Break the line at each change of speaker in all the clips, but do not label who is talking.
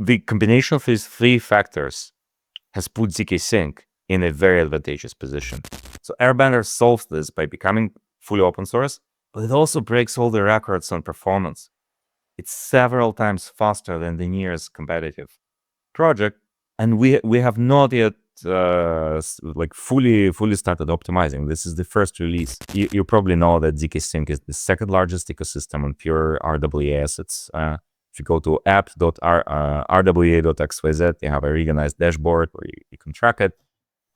the combination of these three factors has put ZKsync in a very advantageous position. So Airbender solves this by becoming fully open source, but it also breaks all the records on performance. It's several times faster than the nearest competitive project, and we have not yet fully started optimizing. This is the first release. You probably know that ZKsync is the second largest ecosystem on pure RWA assets. If you go to app.rwa.xyz, you have a organized dashboard where you can track it.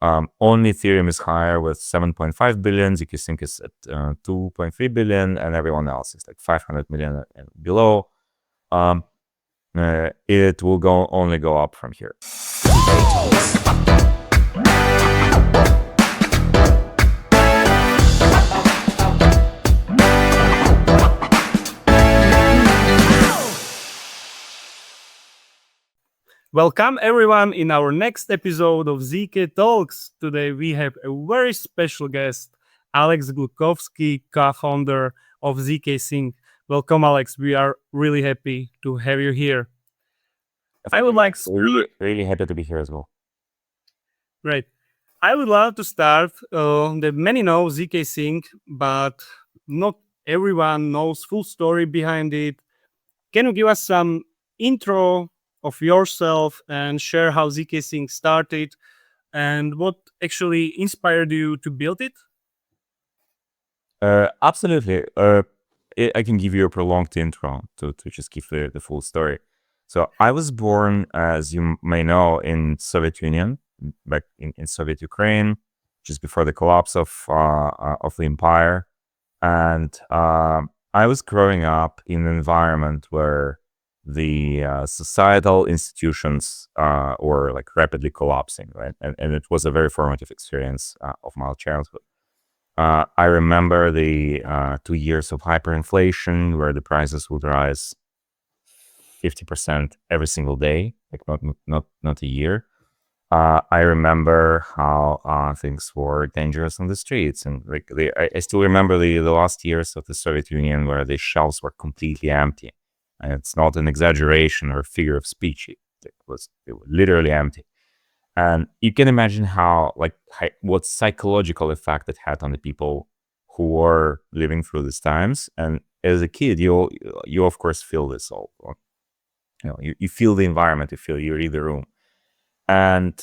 Only Ethereum is higher with 7.5 billion, ZKsync is at 2.3 billion, and everyone else is like 500 million and below. It will only go up from here.
Welcome everyone in our next episode of ZK Talks. Today we have a very special guest, Alex Gluchowski, co-founder of ZKsync. Welcome, Alex. We are really happy to have you here. I would like
really happy to be here as well.
Great. I would love to start. That many know ZKsync, but not everyone knows full story behind it. Can you give us some intro of yourself and share how ZKsync started and what actually inspired you to build it?
Absolutely. I can give you a prolonged intro to just give the full story. So I was born, as you may know, in Soviet Union, back in Soviet Ukraine, just before the collapse of the empire. And I was growing up in an environment where the societal institutions were like rapidly collapsing, right? And it was a very formative experience of my childhood. I remember the 2 years of hyperinflation where the prices would rise 50% every single day, like not a year. I remember how things were dangerous on the streets, and like I still remember the last years of the Soviet Union where the shelves were completely empty. And it's not an exaggeration or a figure of speech. It was literally empty. And you can imagine what psychological effect it had on the people who were living through these times. And as a kid, you of course feel this all. You feel the environment, you read the room. And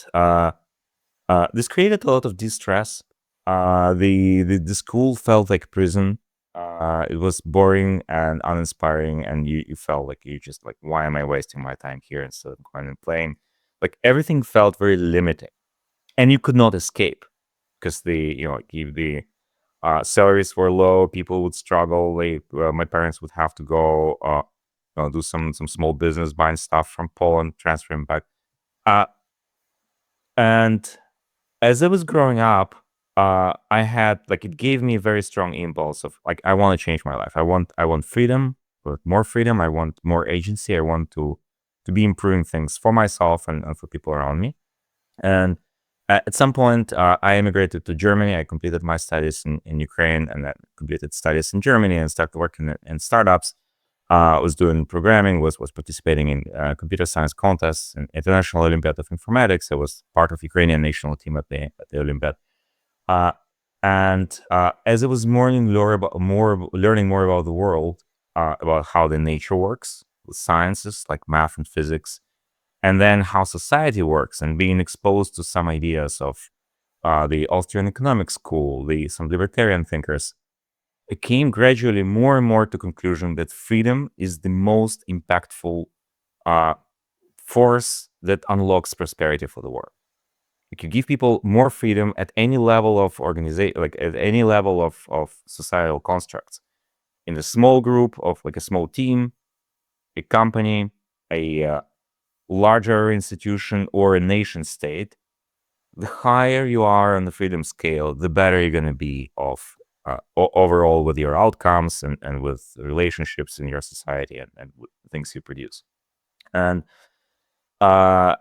this created a lot of distress. The school felt like prison. It was boring and uninspiring, and you felt like you just like, why am I wasting my time here instead of going and playing? Like everything felt very limiting, and you could not escape because the salaries were low. People would struggle. My parents would have to go do some small business, buying stuff from Poland, transferring back. And as I was growing up, I had it gave me a very strong impulse of like, I want to change my life. I want freedom, but more freedom. I want more agency. I want to be improving things for myself and for people around me. And at some point, I immigrated to Germany. I completed my studies in Ukraine, and then completed studies in Germany and started working in startups. Was doing programming, was participating in computer science contests and International Olympiad of Informatics. I was part of Ukrainian national team at the Olympiad. And as I was learning more about the world, about how the nature works, the sciences like math and physics, and then how society works, and being exposed to some ideas of the Austrian economic school, some libertarian thinkers, I came gradually more and more to conclusion that freedom is the most impactful force that unlocks prosperity for the world. If you give people more freedom at any level of organization, like at any level of societal constructs, in a small group of like a small team, a company, a larger institution, or a nation state, the higher you are on the freedom scale, the better you're going to be overall with your outcomes and with relationships in your society and with things you produce. And I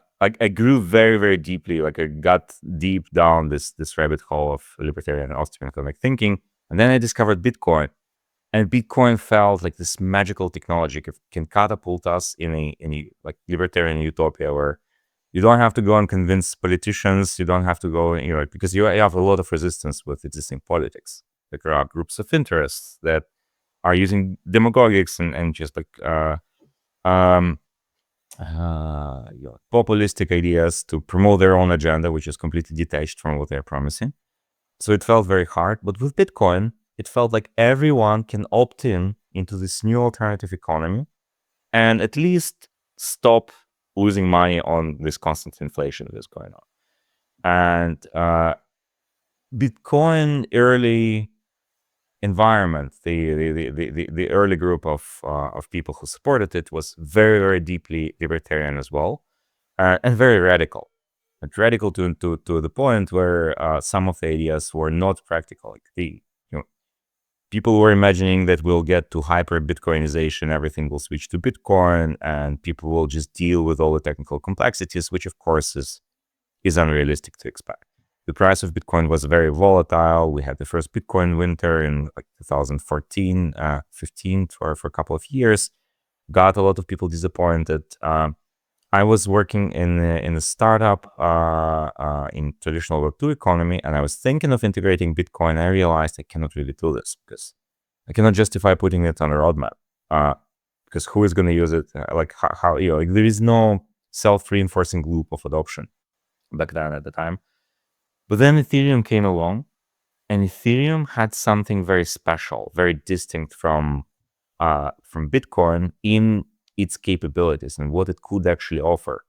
grew very, very deeply. Like I got deep down this rabbit hole of libertarian and Austrian economic thinking, and then I discovered Bitcoin. And Bitcoin felt like this magical technology can catapult us in a like libertarian utopia where you don't have to go and convince politicians. You don't have to go, because you have a lot of resistance with existing politics. Like there are groups of interests that are using demagogics and just like um, populistic ideas to promote their own agenda, which is completely detached from what they're promising. So it felt very hard. But with Bitcoin, it felt like everyone can opt into this new alternative economy and at least stop losing money on this constant inflation that is going on. And Bitcoin early environment, the early group of people who supported it was very, very deeply libertarian as well, and very radical. But radical to the point where some of the ideas were not practical. Like people were imagining that we'll get to hyper Bitcoinization, everything will switch to Bitcoin, and people will just deal with all the technical complexities, which of course is unrealistic to expect. The price of Bitcoin was very volatile. We had the first Bitcoin winter in like 2014, 15 for a couple of years. Got a lot of people disappointed. I was working in a startup in traditional Web2 economy, and I was thinking of integrating Bitcoin. I realized I cannot really do this because I cannot justify putting it on a roadmap. Because who is going to use it? Like how like there is no self-reinforcing loop of adoption back then at the time. But then Ethereum came along, and Ethereum had something very special, very distinct from Bitcoin in its capabilities and what it could actually offer.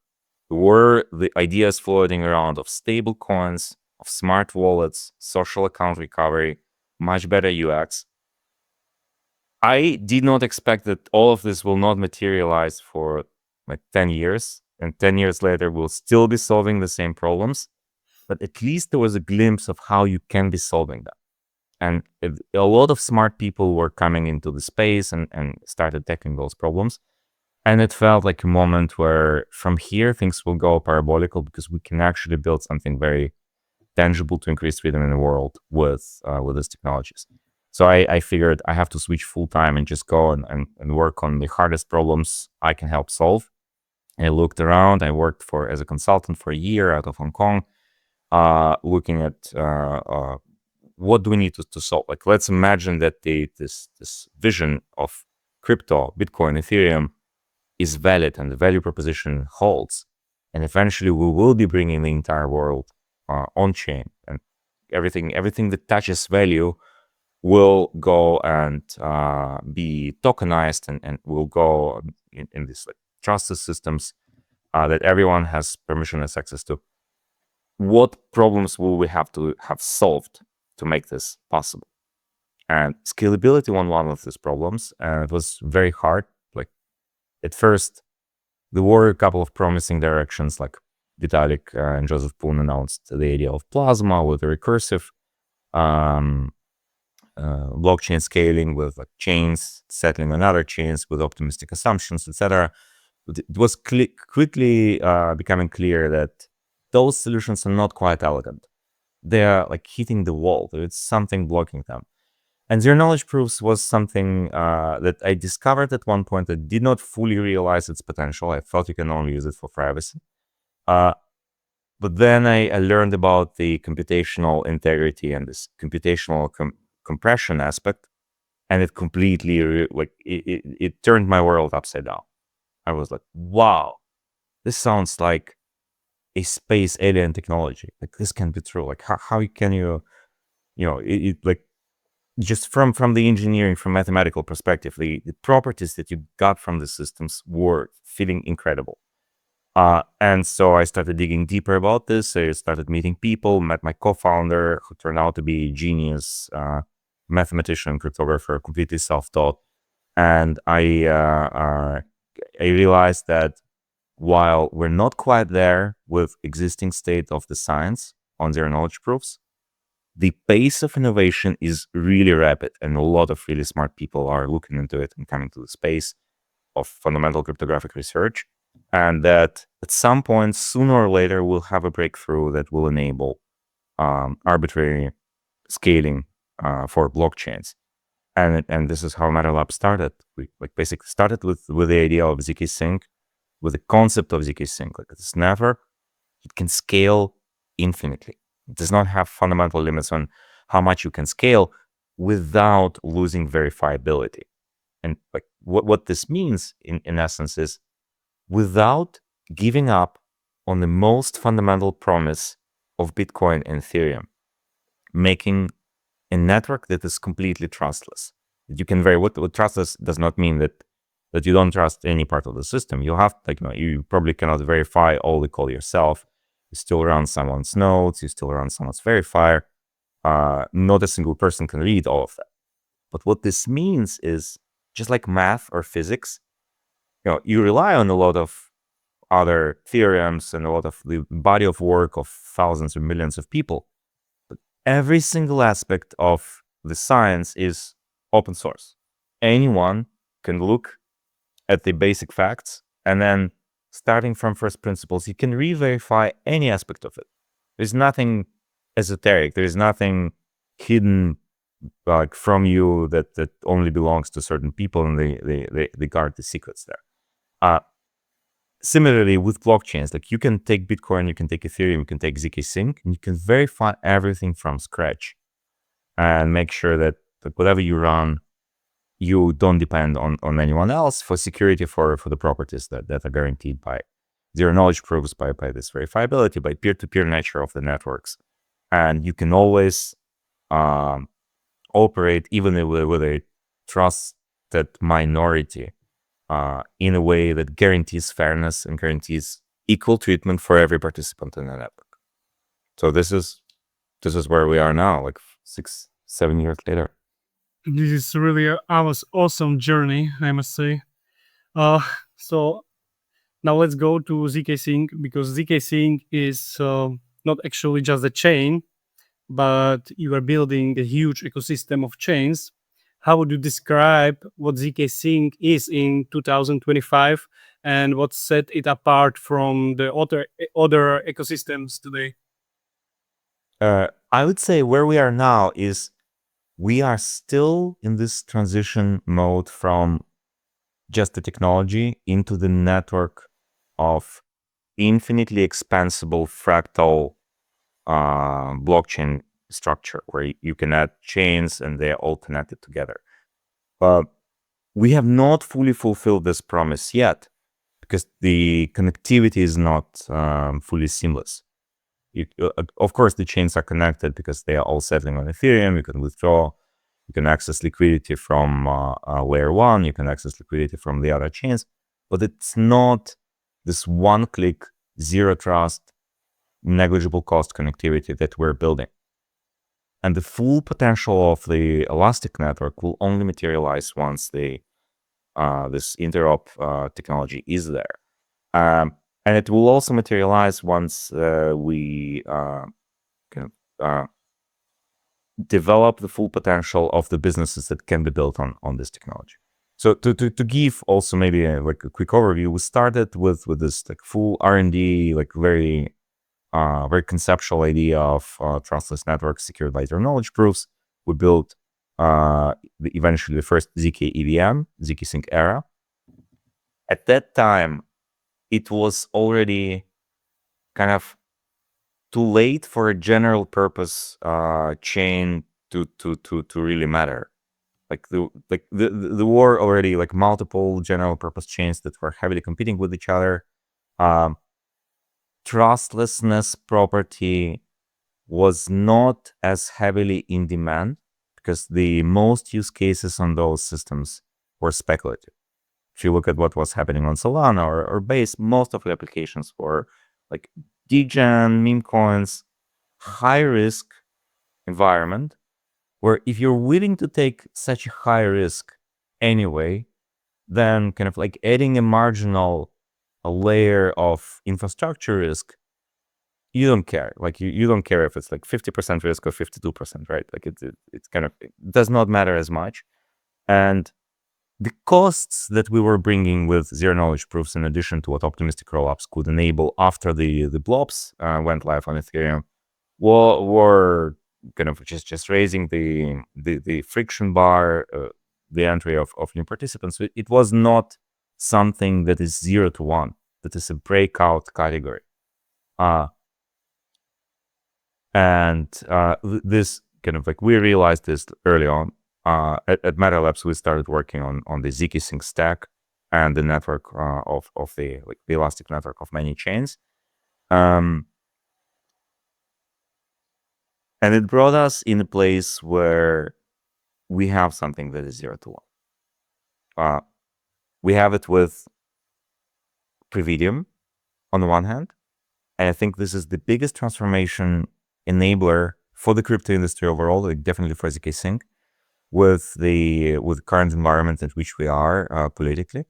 There were the ideas floating around of stable coins, of smart wallets, social account recovery, much better UX. I did not expect that all of this will not materialize for like 10 years, and 10 years later we'll still be solving the same problems. But at least there was a glimpse of how you can be solving them. And a lot of smart people were coming into the space and started tackling those problems. And it felt like a moment where from here, things will go parabolical because we can actually build something very tangible to increase freedom in the world with these technologies. So I figured I have to switch full time and just go and work on the hardest problems I can help solve. I looked around. I worked as a consultant for a year out of Hong Kong, looking at what do we need to solve. Like, let's imagine that this vision of crypto, Bitcoin, Ethereum is valid and the value proposition holds. And eventually we will be bringing the entire world on chain, and everything that touches value will go and be tokenized and will go in these like trustless systems that everyone has permissionless access to. What problems will we have to have solved to make this possible? And scalability was one of these problems, and it was very hard. Like at first, there were a couple of promising directions, like Vitalik and Joseph Poon announced the idea of Plasma with a recursive blockchain scaling with like chains settling on other chains with optimistic assumptions, etc. It was quickly becoming clear that those solutions are not quite elegant. They are like hitting the wall. There's something blocking them. And zero knowledge proofs was something that I discovered at one point that did not fully realize its potential. I thought you can only use it for privacy. But then I learned about the computational integrity and this computational compression aspect, and it completely it turned my world upside down. I was like, wow, this sounds like a space alien technology. Like this can be true. Like how can you like just from the engineering, from mathematical perspective, the properties that you got from the systems were feeling incredible. And so I started digging deeper about this. I started meeting people, met my co-founder, who turned out to be a genius mathematician, cryptographer, completely self-taught. And I realized that while we're not quite there with existing state of the science on zero knowledge proofs, the pace of innovation is really rapid, and a lot of really smart people are looking into it and coming to the space of fundamental cryptographic research. And that at some point, sooner or later, we'll have a breakthrough that will enable arbitrary scaling for blockchains. And this is how Matter Lab started. We basically started with the idea of ZKsync, with the concept of ZKsync. This network, it can scale infinitely. It does not have fundamental limits on how much you can scale without losing verifiability. And what this means in essence is without giving up on the most fundamental promise of Bitcoin and Ethereum, making a network that is completely trustless. You can what trustless does not mean that you don't trust any part of the system. You have you probably cannot verify all the code yourself. You still run someone's nodes, you still run someone's verifier. Not a single person can read all of that. But what this means is just like math or physics, you rely on a lot of other theorems and a lot of the body of work of thousands or millions of people. But every single aspect of the science is open source. Anyone can look at the basic facts, and then starting from first principles, you can re-verify any aspect of it. There's nothing esoteric. There's nothing hidden from you that only belongs to certain people, and they guard the secrets there. Similarly, with blockchains, you can take Bitcoin, you can take Ethereum, you can take ZKsync, and you can verify everything from scratch and make sure that whatever you run, you don't depend on anyone else for security, for the properties that are guaranteed by zero knowledge proofs, by this verifiability, by peer-to-peer nature of the networks. And you can always operate even with a trusted minority in a way that guarantees fairness and guarantees equal treatment for every participant in the network. So this is where we are now, 6-7 years later.
This is really a awesome journey, I must say. So now let's go to ZKsync, because ZKsync is not actually just a chain, but you are building a huge ecosystem of chains. How would you describe what ZKsync is in 2025 and what set it apart from the other ecosystems today?
I would say where we are now is we are still in this transition mode from just the technology into the network of infinitely expansible fractal blockchain structure where you can add chains and they're all connected together. But we have not fully fulfilled this promise yet because the connectivity is not fully seamless. Of course, the chains are connected because they are all settling on Ethereum. You can withdraw, you can access liquidity from layer one, you can access liquidity from the other chains, but it's not this one-click, zero trust, negligible cost connectivity that we're building. And the full potential of the Elastic network will only materialize once this interop technology is there. And it will also materialize once we develop the full potential of the businesses that can be built on this technology. So to give also maybe a quick overview, we started with this full R&D, very conceptual idea of trustless networks secured by zero knowledge proofs. We built eventually the first ZK EVM, ZKsync era. At that time, it was already kind of too late for a general purpose chain to really matter. There were already multiple general purpose chains that were heavily competing with each other. Trustlessness property was not as heavily in demand because the most use cases on those systems were speculative. If you look at what was happening on Solana or Base, most of the applications were degen, meme coins, high risk environment, where if you're willing to take such a high risk anyway, then adding a marginal layer of infrastructure risk, you don't care. You don't care if it's 50% risk or 52%, right? It does not matter as much. And the costs that we were bringing with zero knowledge proofs, in addition to what optimistic rollups could enable after the blobs went live on Ethereum, were kind of just raising the friction bar, the entry of new participants. It was not something that is 0 to 1. That is a breakout category. This kind of like, we realized this early on. At Meta Labs, we started working on the ZKsync stack and the network of the elastic network of many chains. And it brought us in a place where we have something that is 0 to 1. We have it with Prividium on the one hand, and I think this is the biggest transformation enabler for the crypto industry overall, like definitely for ZKsync, with the current environment in which we are politically,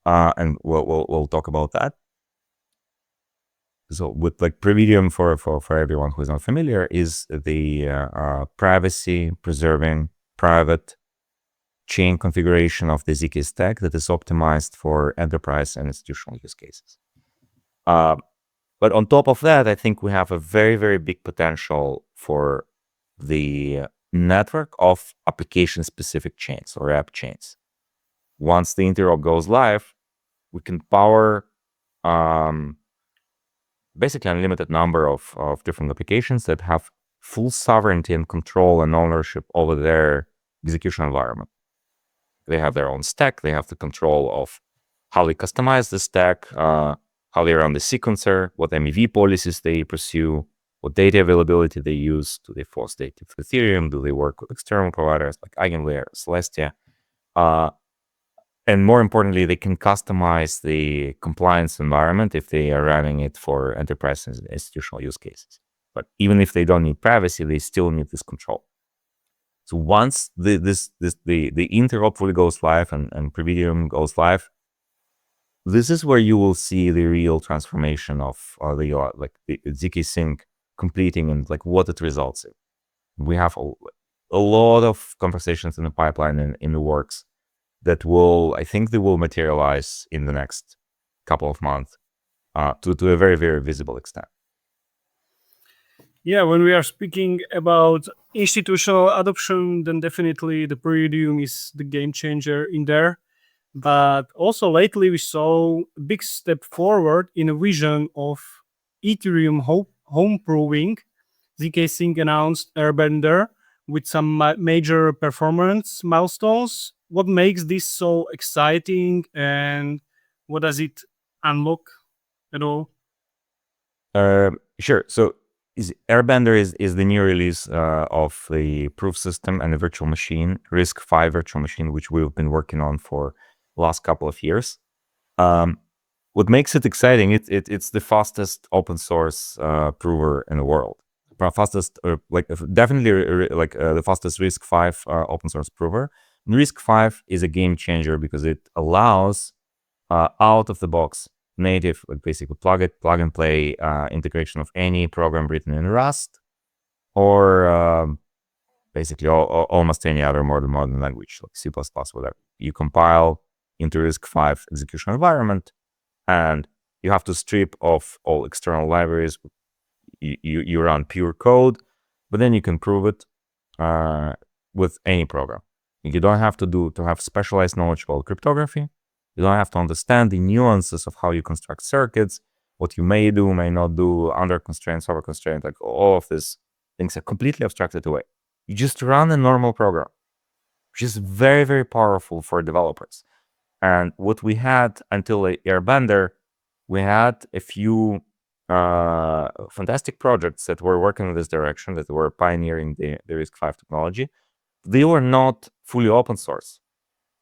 and we'll talk about that. So with like Prividium, for everyone who is not familiar, is the privacy preserving private chain configuration of the ZK stack that is optimized for enterprise and institutional use cases. But on top of that, I think we have a very, very big potential for the network of application-specific chains or app chains. Once the interop goes live, we can power basically unlimited number of different applications that have full sovereignty and control and ownership over their execution environment. They have their own stack. They have the control of how they customize the stack, how they run the sequencer, what MEV policies they pursue, what data availability they use. Do they force data to Ethereum? Do they work with external providers like Eigenlayer, Celestia? And more importantly, they can customize the compliance environment if they are running it for enterprise and institutional use cases. But even if they don't need privacy, they still need this control. So once the interop fully goes live and Prividium goes live, this is where you will see the real transformation of the ZKsync completing and like what it results in. We have a lot of conversations in the pipeline and in the works that I think they will materialize in the next couple of months to a very, very visible extent.
Yeah, when we are speaking about institutional adoption, then definitely the Prividium is the game changer in there. But also lately we saw a big step forward in a vision of Ethereum home proving. ZKsync announced Airbender with some major performance milestones. What makes this so exciting, and what does it unlock at all?
Sure. So Airbender is the new release of the proof system and the virtual machine, RISC-V virtual machine, which we've been working on for the last couple of years. What makes it exciting, it's the fastest open source prover in the world. Fastest, definitely the fastest RISC-V open source prover. And RISC-V is a game changer because it allows out of the box native, like basically plug and play integration of any program written in Rust or basically almost any other modern language like C++, whatever. You compile into RISC-V execution environment, and you have to strip off all external libraries. You run pure code, but then you can prove it with any program. You don't have to have specialized knowledge about cryptography. You don't have to understand the nuances of how you construct circuits, what you may do, may not do, under constraints, over constraints, like all of these things are completely abstracted away. You just run a normal program, which is very, very powerful for developers. And what we had until Airbender, we had a few fantastic projects that were working in this direction, that were pioneering the RISC-V technology. They were not fully open source.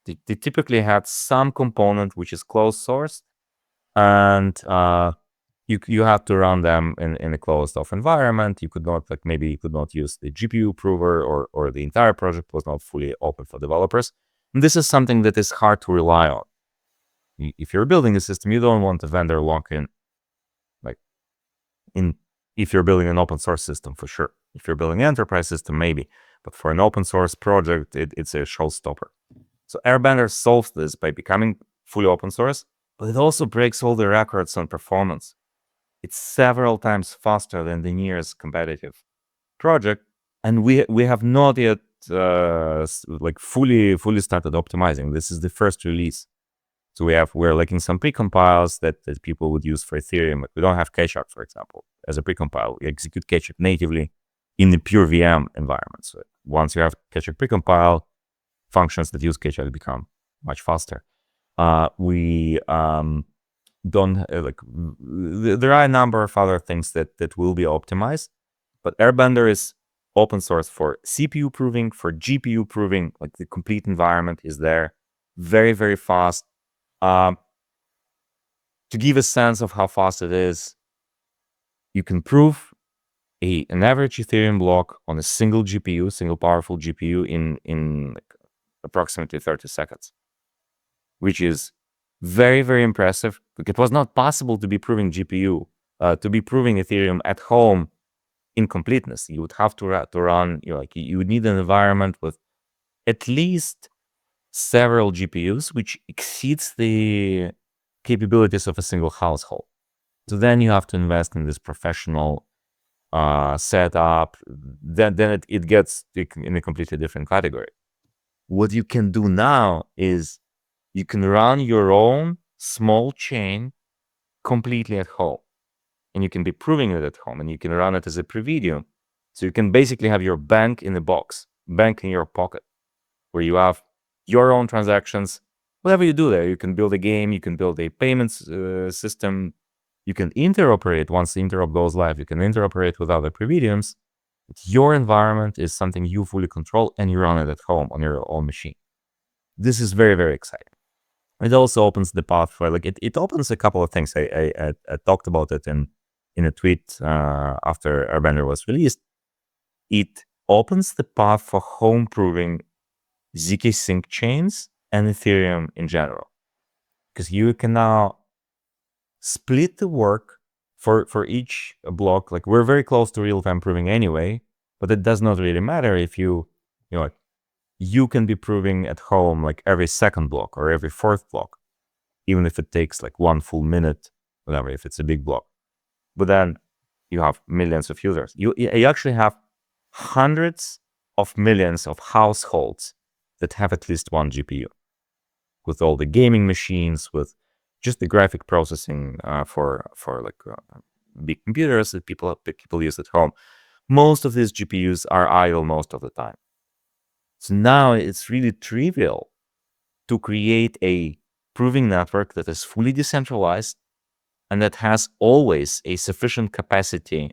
They typically had some component which is closed source, and you had to run them in a closed off environment. You could not use the GPU prover, or the entire project was not fully open for developers. And this is something that is hard to rely on. If you're building a system, you don't want a vendor lock-in. If you're building an open source system, for sure. If you're building an enterprise system, maybe. But for an open source project, it's a showstopper. So Airbender solves this by becoming fully open source, but it also breaks all the records on performance. It's several times faster than the nearest competitive project, And we have not yet like fully started optimizing. This is the first release. So we're lacking some precompiles that people would use for Ethereum. But we don't have Ketchup, for example, as a precompile. We execute Ketchup natively in the pure VM environment. So once you have Ketchup precompile, functions that use Ketchup become much faster. We don't there are a number of other things that will be optimized, but Airbender is open source for CPU proving, for GPU proving. Like the complete environment is there, very, very fast. To give a sense of how fast it is, you can prove an average Ethereum block on a single GPU, single powerful GPU in like approximately 30 seconds, which is very, very impressive. It was not possible to be proving Ethereum at home in completeness. You would have to run, you would need an environment with at least several GPUs, which exceeds the capabilities of a single household. So then you have to invest in this professional setup. Then it gets in a completely different category. What you can do now is you can run your own small chain completely at home. And you can be proving it at home, and you can run it as a Prividium. So you can basically have your bank in a box, bank in your pocket, where you have your own transactions. Whatever you do there, you can build a game, you can build a payments system, you can interoperate. Once the interop goes live, you can interoperate with other Prividiums. Your environment is something you fully control, and you run it at home on your own machine. This is very, very exciting. It also opens the path for it opens a couple of things. I talked about it in a tweet after Airbender was released. It opens the path for home proving ZKsync chains and Ethereum in general, because you can now split the work for each block. Like, we're very close to real-time proving anyway, but it does not really matter if you can be proving at home like every second block or every fourth block, even if it takes like 1 full minute, whatever, if it's a big block. But then you have millions of users. You actually have hundreds of millions of households that have at least one GPU, with all the gaming machines, with just the graphic processing for big computers that people use at home. Most of these GPUs are idle most of the time. So now it's really trivial to create a proving network that is fully decentralized and that has always a sufficient capacity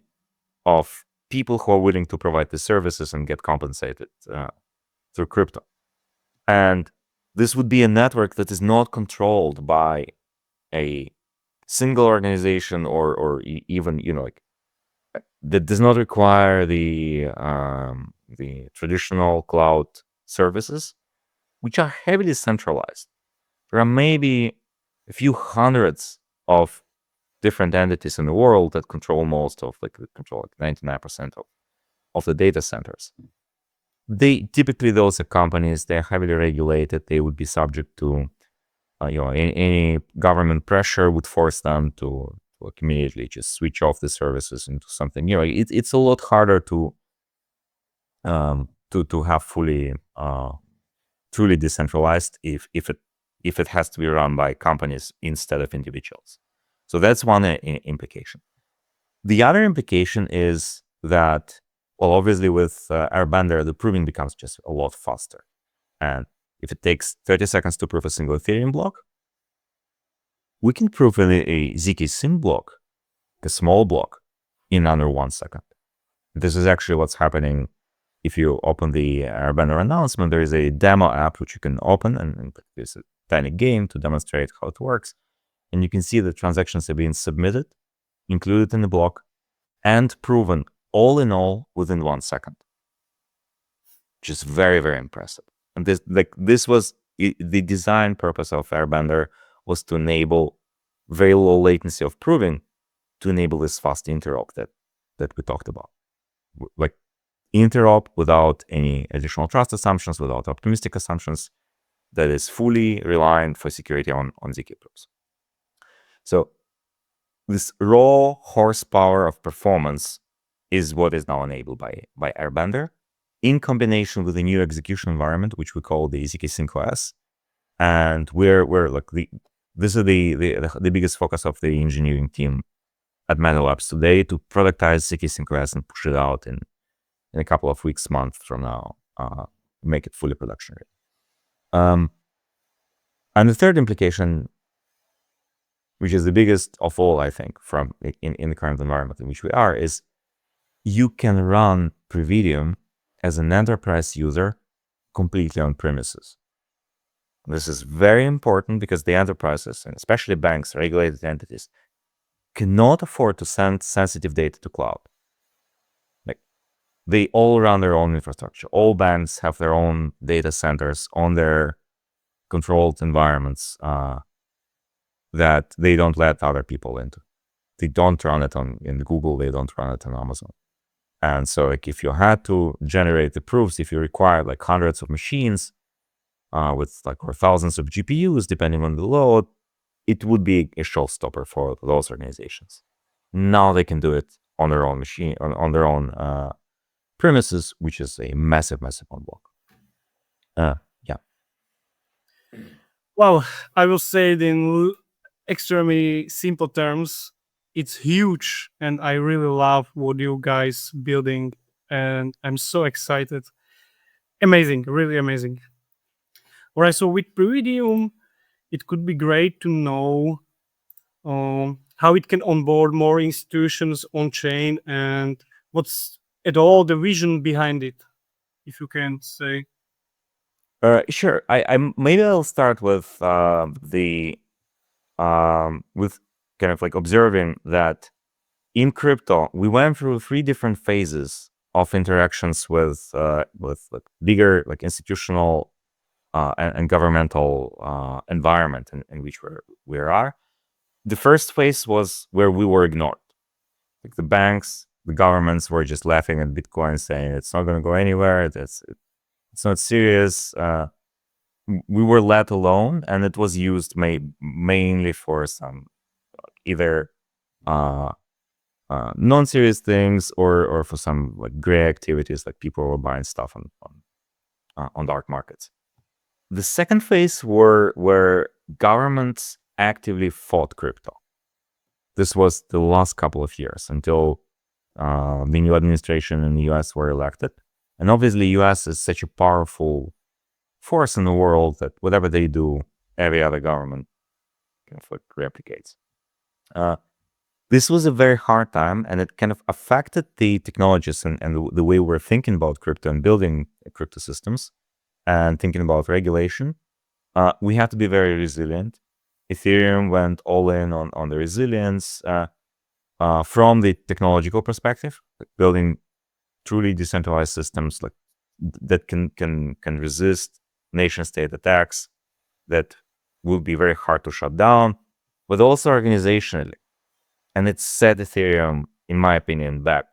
of people who are willing to provide the services and get compensated through crypto. And this would be a network that is not controlled by a single organization or even, that does not require the traditional cloud services, which are heavily centralized. There are maybe a few hundreds of different entities in the world that control 99% of the data centers. Typically, those are companies. They're heavily regulated. They would be subject to any government pressure would force them to immediately just switch off the services into something. It's a lot harder to have fully truly decentralized if it has to be run by companies instead of individuals. So that's one implication. The other implication is that, well, obviously with Airbender, the proving becomes just a lot faster. And if it takes 30 seconds to prove a single Ethereum block, we can prove a ZKsync block, a small block, in under 1 second. This is actually what's happening. If you open the Airbender announcement, there is a demo app which you can open, and there's a tiny game to demonstrate how it works. And you can see the transactions are being submitted, included in the block, and proven all in all within 1 second. Which is very, very impressive. And this was the design purpose of Airbender, was to enable very low latency of proving, to enable this fast interop that we talked about. Like interop without any additional trust assumptions, without optimistic assumptions, that is fully reliant for security on ZK proofs. So this raw horsepower of performance is what is now enabled by Airbender. in combination with a new execution environment, which we call the ZKsync OS. And we're like this is the biggest focus of the engineering team at Meta Labs today, to productize ZKsync OS and push it out in a couple of weeks, months from now, make it fully production ready. And the third implication, which is the biggest of all, I think, from in the current environment in which we are, is you can run Prividium as an enterprise user completely on premises. This is very important because the enterprises, and especially banks, regulated entities, cannot afford to send sensitive data to cloud. Like, they all run their own infrastructure. All banks have their own data centers on their controlled environments that they don't let other people into. They don't run it in Google. They don't run it on Amazon. And so, like, if you had to generate the proofs, if you required like hundreds of machines with like or thousands of GPUs, depending on the load, it would be a showstopper for those organizations. Now they can do it on their own machine, on their own premises, which is a massive unblock. Yeah.
Well, I will say it in extremely simple terms. It's huge, and I really love what you guys building, and I'm so excited. Amazing, really amazing. All right, so with Prividium, it could be great to know how it can onboard more institutions on chain, and what's at all the vision behind it, if you can say.
Sure. I maybe I'll start with with kind of like observing that in crypto we went through 3 different phases of interactions with like bigger like institutional and governmental environment in which we are. The first phase was where we were ignored. Like, the banks, the governments were just laughing at Bitcoin, saying it's not going to go anywhere. It's not serious. We were let alone, and it was used mainly for some either non-serious things or for some like gray activities, like people were buying stuff on dark markets. The second phase were where governments actively fought crypto. This was the last couple of years until the new administration in the US were elected. And obviously, US is such a powerful force in the world that whatever they do, every other government kind of like replicates. This was a very hard time, and it kind of affected the technologies and the way we're thinking about crypto and building crypto systems and thinking about regulation. We have to be very resilient. Ethereum went all in on the resilience from the technological perspective, like building truly decentralized systems like that can resist nation-state attacks, that will be very hard to shut down, but also organizationally. And it set Ethereum, in my opinion, back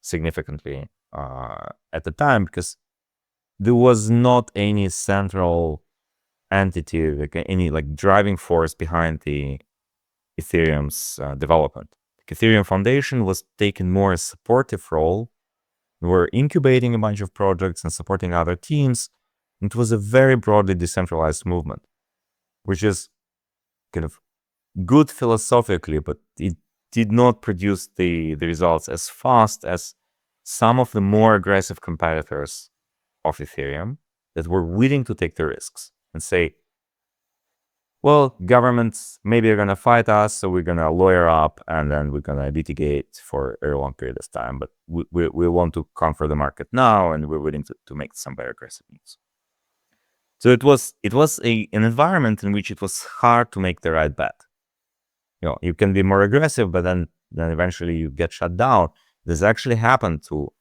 significantly at the time, because there was not any central entity, like any like driving force behind the Ethereum's development. The Ethereum Foundation was taking more a supportive role. We were incubating a bunch of projects and supporting other teams. It was a very broadly decentralized movement, which is kind of good philosophically, but it did not produce the results as fast as some of the more aggressive competitors of Ethereum that were willing to take the risks and say, well, governments maybe are going to fight us, so we're going to lawyer up and then we're going to litigate for a long period of time. But we want to conquer the market now, and we're willing to make some very aggressive moves. So it was an environment in which it was hard to make the right bet. You can be more aggressive, but then eventually you get shut down. This actually happened to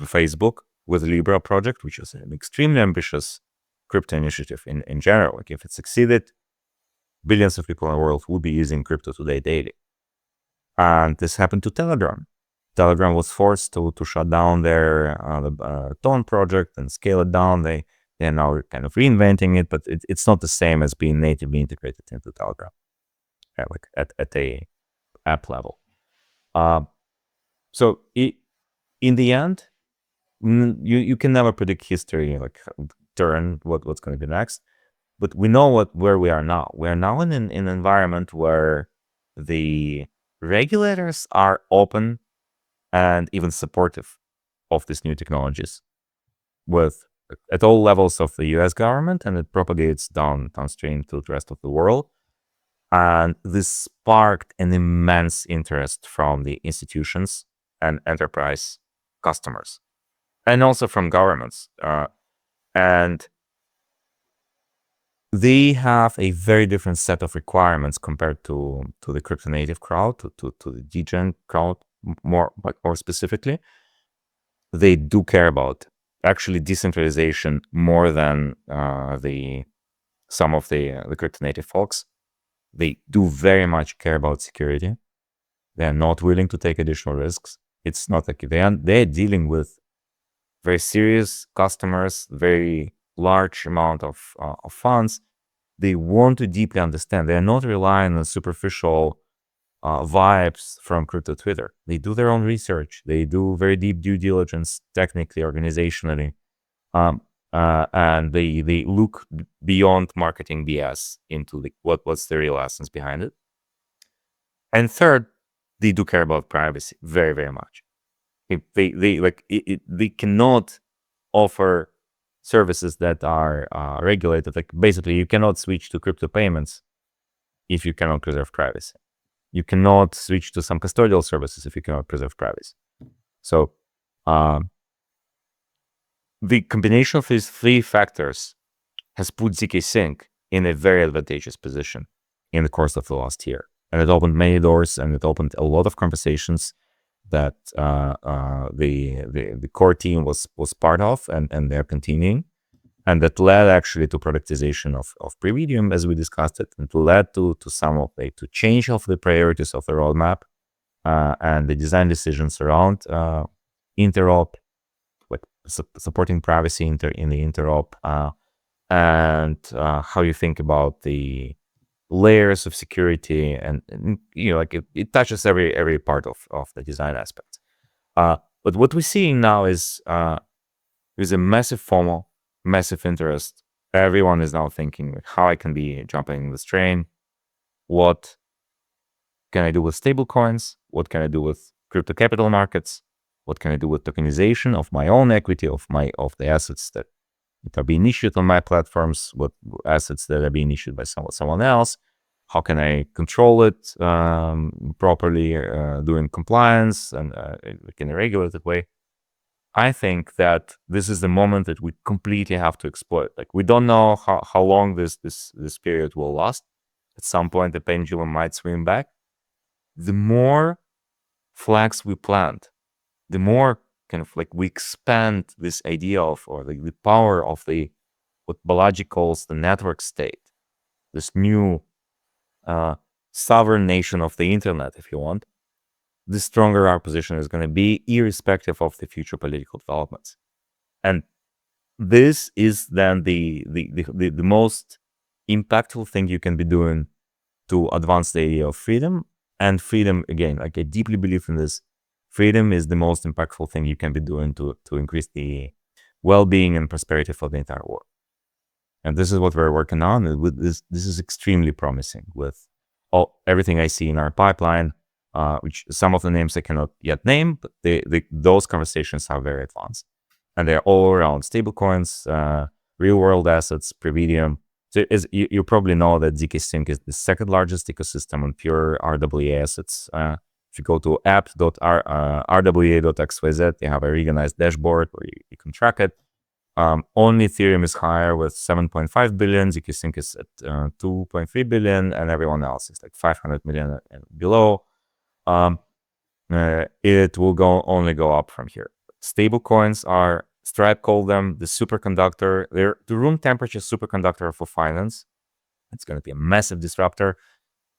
Facebook with the Libra project, which was an extremely ambitious crypto initiative in general. Like, if it succeeded, billions of people in the world would be using crypto today daily. And this happened to Telegram. Telegram was forced to shut down their Tone project and scale it down. They're now kind of reinventing it, but it's not the same as being natively integrated into Telegram, like at a app level. So in the end, you can never predict history, like turn what's going to be next. But we know where we are now. We are now in an environment where the regulators are open and even supportive of these new technologies, with at all levels of the U.S. government, and it propagates downstream to the rest of the world. And this sparked an immense interest from the institutions and enterprise customers, and also from governments. And they have a very different set of requirements compared to the crypto native crowd, to the degen crowd more specifically. They do care about actually decentralization more than some of the crypto native folks. They do very much care about security. They are not willing to take additional risks. It's not like they're dealing with very serious customers, very large amount of funds. They want to deeply understand. They are not relying on superficial vibes from crypto Twitter. They do their own research. They do very deep due diligence, technically, organizationally, and they look beyond marketing BS into what's the real essence behind it. And third, they do care about privacy very, very much. They cannot offer services that are regulated. Like basically, you cannot switch to crypto payments if you cannot preserve privacy. You cannot switch to some custodial services if you cannot preserve privacy. So the combination of these three factors has put ZKsync in a very advantageous position in the course of the last year. And it opened many doors, and it opened a lot of conversations that the core team was part of, and they're continuing. And that led actually to productization of Prividium, as we discussed it, and led to some of to change of the priorities of the roadmap and the design decisions around interop, like supporting privacy in the interop, and how you think about the layers of security, and like it touches every part of the design aspect. But what we're seeing now is there's a massive FOMO, massive interest. Everyone is now thinking how I can be jumping this train. What can I do with stablecoins? What can I do with crypto capital markets? What can I do with tokenization of my own equity, of the assets that are being issued on my platforms? What assets that are being issued by someone else? How can I control it properly, doing compliance and in a regulated way? I think that this is the moment that we completely have to exploit. Like, we don't know how long this period will last. At some point, the pendulum might swing back. The more flags we plant, the more kind of like we expand this idea of, or the power of what Balaji calls the network state, this new sovereign nation of the internet, if you want, the stronger our position is going to be, irrespective of the future political developments. And this is then the most impactful thing you can be doing to advance the idea of freedom. And freedom, again, like I deeply believe in this, freedom is the most impactful thing you can be doing to increase the well-being and prosperity for the entire world. And this is what we're working on. With this is extremely promising with everything I see in our pipeline, which some of the names I cannot yet name, but those conversations are very advanced. And they're all around stablecoins, real-world assets, Prividium. So you probably know that ZKsync is the second largest ecosystem on pure RWA assets. If you go to app.rwa.xyz, they have a really nice dashboard where you can track it. Only Ethereum is higher with 7.5 billion, ZKsync is at 2.3 billion, and everyone else is like 500 million and below. It will only go up from here. Stable coins are, Stripe called them the superconductor. They're the room temperature superconductor for finance. It's going to be a massive disruptor.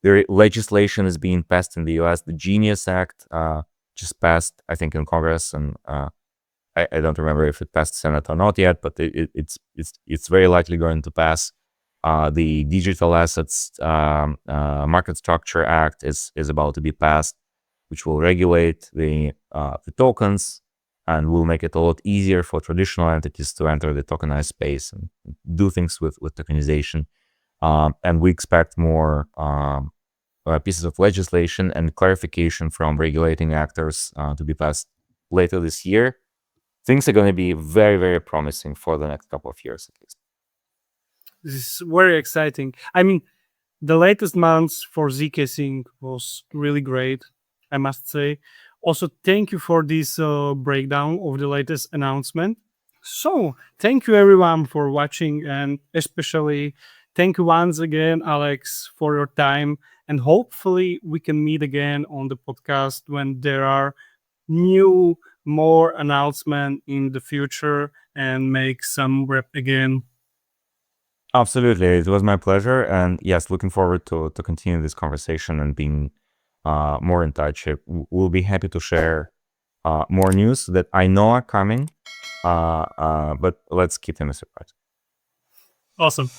Their legislation is being passed in the US. The Genius Act just passed, I think, in Congress, and I don't remember if it passed Senate or not yet, but it's very likely going to pass. The Digital Assets Market Structure Act is about to be passed, which will regulate the tokens and will make it a lot easier for traditional entities to enter the tokenized space and do things with tokenization. And we expect more pieces of legislation and clarification from regulating actors to be passed later this year. Things are going to be very, very promising for the next couple of years at least.
This is very exciting. I mean, the latest months for ZKsync was really great, I must say. Also, thank you for this breakdown of the latest announcement. So, thank you everyone for watching, and especially thank you once again, Alex, for your time. And hopefully, we can meet again on the podcast when there are new, more announcement in the future and make some rep again.
Absolutely. It was my pleasure. And yes, looking forward to continue this conversation and being more in touch. We'll be happy to share more news that I know are coming, but let's keep them a surprise.
Awesome.